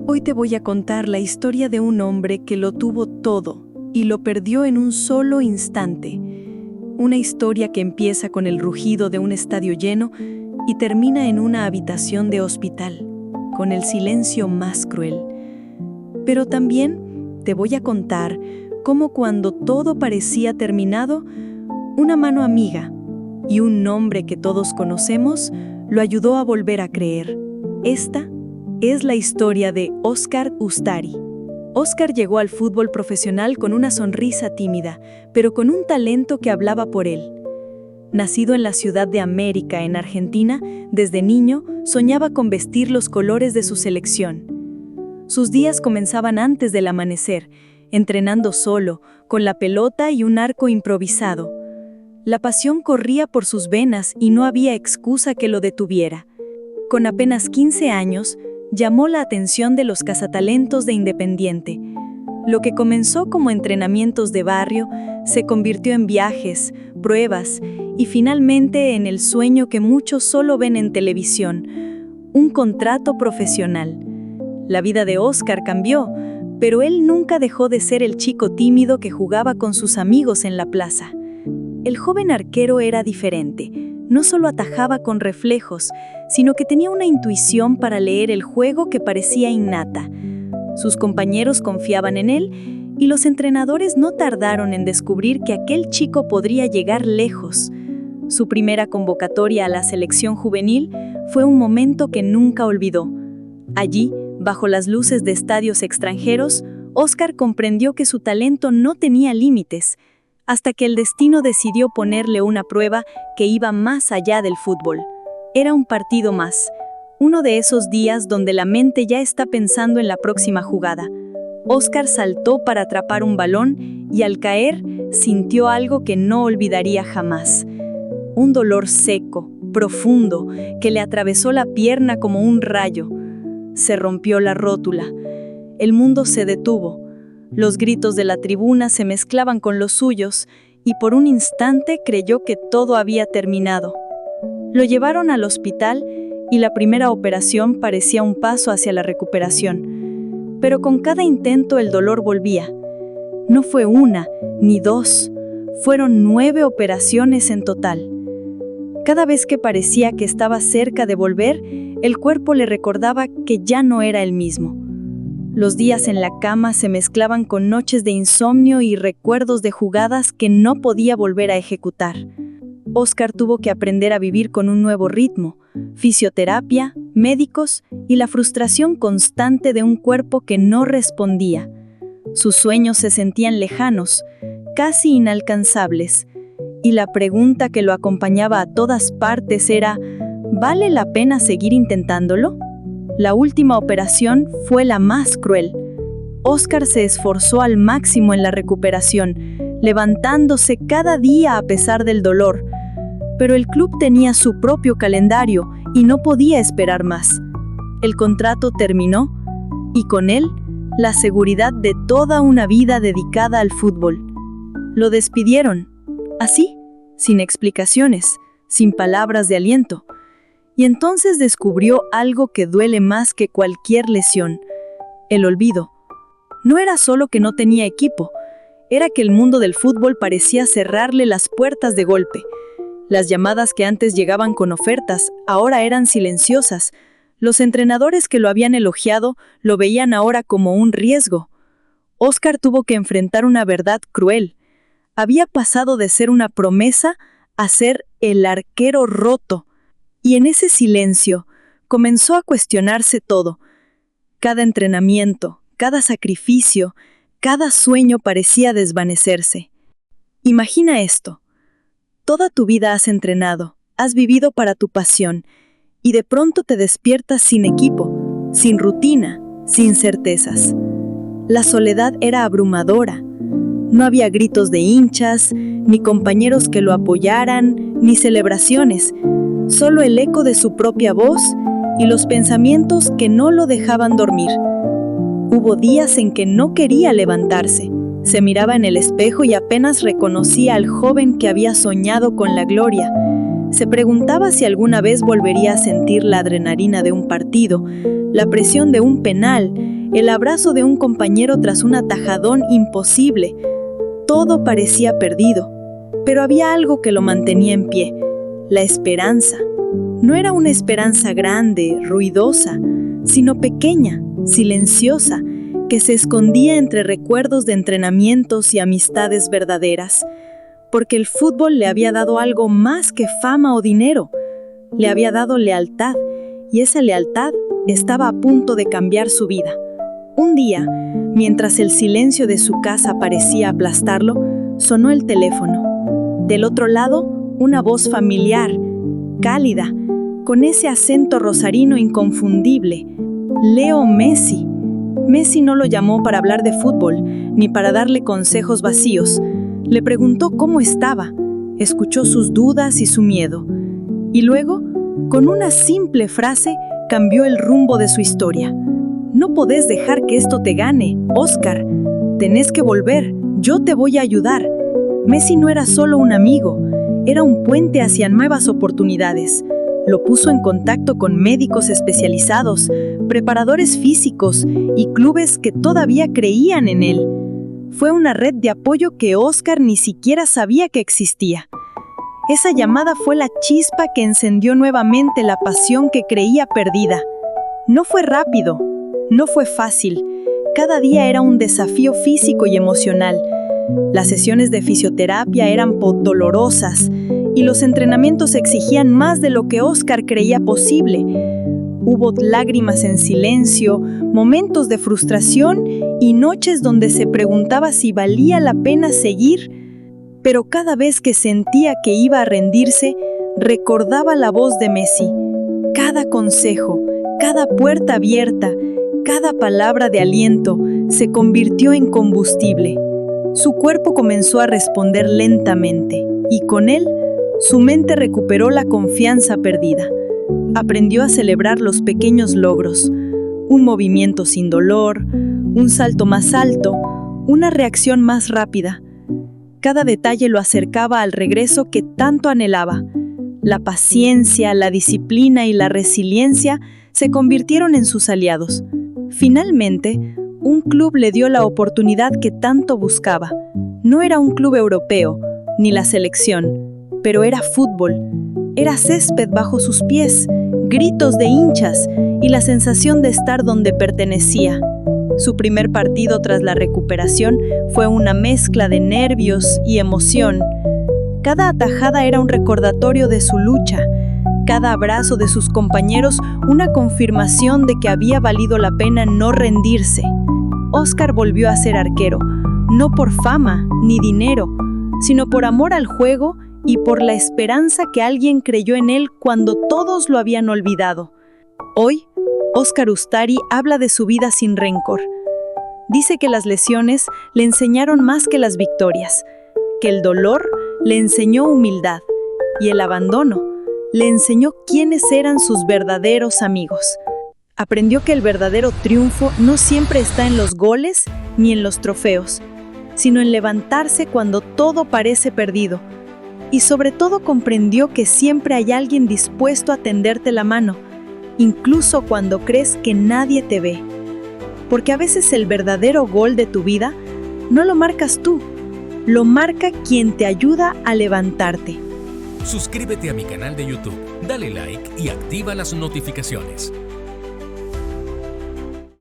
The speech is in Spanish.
Hoy te voy a contar la historia de un hombre que lo tuvo todo y lo perdió en un solo instante. Una historia que empieza con el rugido de un estadio lleno y termina en una habitación de hospital, con el silencio más cruel. Pero también te voy a contar cómo cuando todo parecía terminado, una mano amiga y un nombre que todos conocemos lo ayudó a volver a creer. Esta es la historia de Óscar Ustari. Óscar llegó al fútbol profesional con una sonrisa tímida, pero con un talento que hablaba por él. Nacido en la ciudad de América, en Argentina, desde niño soñaba con vestir los colores de su selección. Sus días comenzaban antes del amanecer, entrenando solo, con la pelota y un arco improvisado. La pasión corría por sus venas y no había excusa que lo detuviera. Con apenas 15 años, llamó la atención de los cazatalentos de Independiente. Lo que comenzó como entrenamientos de barrio se convirtió en viajes, pruebas y finalmente en el sueño que muchos solo ven en televisión, un contrato profesional. La vida de Óscar cambió, pero él nunca dejó de ser el chico tímido que jugaba con sus amigos en la plaza. El joven arquero era diferente. No solo atajaba con reflejos, sino que tenía una intuición para leer el juego que parecía innata. Sus compañeros confiaban en él y los entrenadores no tardaron en descubrir que aquel chico podría llegar lejos. Su primera convocatoria a la selección juvenil fue un momento que nunca olvidó. Allí, bajo las luces de estadios extranjeros, Óscar comprendió que su talento no tenía límites, hasta que el destino decidió ponerle una prueba que iba más allá del fútbol. Era un partido más, uno de esos días donde la mente ya está pensando en la próxima jugada. Óscar saltó para atrapar un balón y al caer sintió algo que no olvidaría jamás. Un dolor seco, profundo, que le atravesó la pierna como un rayo. Se rompió la rótula. El mundo se detuvo. Los gritos de la tribuna se mezclaban con los suyos y por un instante creyó que todo había terminado. Lo llevaron al hospital y la primera operación parecía un paso hacia la recuperación. Pero con cada intento el dolor volvía. No fue una, ni dos, fueron 9 operaciones en total. Cada vez que parecía que estaba cerca de volver, el cuerpo le recordaba que ya no era el mismo. Los días en la cama se mezclaban con noches de insomnio y recuerdos de jugadas que no podía volver a ejecutar. Óscar tuvo que aprender a vivir con un nuevo ritmo, fisioterapia, médicos y la frustración constante de un cuerpo que no respondía. Sus sueños se sentían lejanos, casi inalcanzables, y la pregunta que lo acompañaba a todas partes era: ¿vale la pena seguir intentándolo? La última operación fue la más cruel. Óscar se esforzó al máximo en la recuperación, levantándose cada día a pesar del dolor. Pero el club tenía su propio calendario y no podía esperar más. El contrato terminó y con él la seguridad de toda una vida dedicada al fútbol. Lo despidieron, así, sin explicaciones, sin palabras de aliento. Y entonces descubrió algo que duele más que cualquier lesión: el olvido. No era solo que no tenía equipo, era que el mundo del fútbol parecía cerrarle las puertas de golpe. Las llamadas que antes llegaban con ofertas, ahora eran silenciosas. Los entrenadores que lo habían elogiado lo veían ahora como un riesgo. Óscar tuvo que enfrentar una verdad cruel. Había pasado de ser una promesa a ser el arquero roto. Y en ese silencio comenzó a cuestionarse todo. Cada entrenamiento, cada sacrificio, cada sueño parecía desvanecerse. Imagina esto. Toda tu vida has entrenado, has vivido para tu pasión, y de pronto te despiertas sin equipo, sin rutina, sin certezas. La soledad era abrumadora. No había gritos de hinchas, ni compañeros que lo apoyaran, ni celebraciones. Solo el eco de su propia voz y los pensamientos que no lo dejaban dormir. Hubo días en que no quería levantarse. Se miraba en el espejo y apenas reconocía al joven que había soñado con la gloria. Se preguntaba si alguna vez volvería a sentir la adrenalina de un partido, la presión de un penal, el abrazo de un compañero tras un atajadón imposible. Todo parecía perdido, pero había algo que lo mantenía en pie: la esperanza. No era una esperanza grande, ruidosa, sino pequeña, silenciosa, que se escondía entre recuerdos de entrenamientos y amistades verdaderas. Porque el fútbol le había dado algo más que fama o dinero. Le había dado lealtad, y esa lealtad estaba a punto de cambiar su vida. Un día, mientras el silencio de su casa parecía aplastarlo, sonó el teléfono. Del otro lado, una voz familiar, cálida, con ese acento rosarino inconfundible: Leo Messi. Messi no lo llamó para hablar de fútbol, ni para darle consejos vacíos. Le preguntó cómo estaba, escuchó sus dudas y su miedo. Y luego, con una simple frase, cambió el rumbo de su historia. No podés dejar que esto te gane, Óscar. Tenés que volver, yo te voy a ayudar. Messi no era solo un amigo, era un puente hacia nuevas oportunidades. Lo puso en contacto con médicos especializados, preparadores físicos y clubes que todavía creían en él. Fue una red de apoyo que Óscar ni siquiera sabía que existía. Esa llamada fue la chispa que encendió nuevamente la pasión que creía perdida. No fue rápido, no fue fácil. Cada día era un desafío físico y emocional. Las sesiones de fisioterapia eran dolorosas y los entrenamientos exigían más de lo que Óscar creía posible. Hubo lágrimas en silencio, momentos de frustración y noches donde se preguntaba si valía la pena seguir, pero cada vez que sentía que iba a rendirse, recordaba la voz de Messi. Cada consejo, cada puerta abierta, cada palabra de aliento se convirtió en combustible. Su cuerpo comenzó a responder lentamente y con él, su mente recuperó la confianza perdida. Aprendió a celebrar los pequeños logros: un movimiento sin dolor, un salto más alto, una reacción más rápida. Cada detalle lo acercaba al regreso que tanto anhelaba. La paciencia, la disciplina y la resiliencia se convirtieron en sus aliados. Finalmente, un club le dio la oportunidad que tanto buscaba. No era un club europeo, ni la selección, pero era fútbol. Era césped bajo sus pies, gritos de hinchas y la sensación de estar donde pertenecía. Su primer partido tras la recuperación fue una mezcla de nervios y emoción. Cada atajada era un recordatorio de su lucha, cada abrazo de sus compañeros una confirmación de que había valido la pena no rendirse. Óscar volvió a ser arquero, no por fama ni dinero, sino por amor al juego y por la esperanza que alguien creyó en él cuando todos lo habían olvidado. Hoy, Óscar Ustari habla de su vida sin rencor. Dice que las lesiones le enseñaron más que las victorias, que el dolor le enseñó humildad y el abandono le enseñó quiénes eran sus verdaderos amigos. Aprendió que el verdadero triunfo no siempre está en los goles ni en los trofeos, sino en levantarse cuando todo parece perdido. Y sobre todo comprendió que siempre hay alguien dispuesto a tenderte la mano, incluso cuando crees que nadie te ve. Porque a veces el verdadero gol de tu vida no lo marcas tú, lo marca quien te ayuda a levantarte. Suscríbete a mi canal de YouTube, dale like y activa las notificaciones.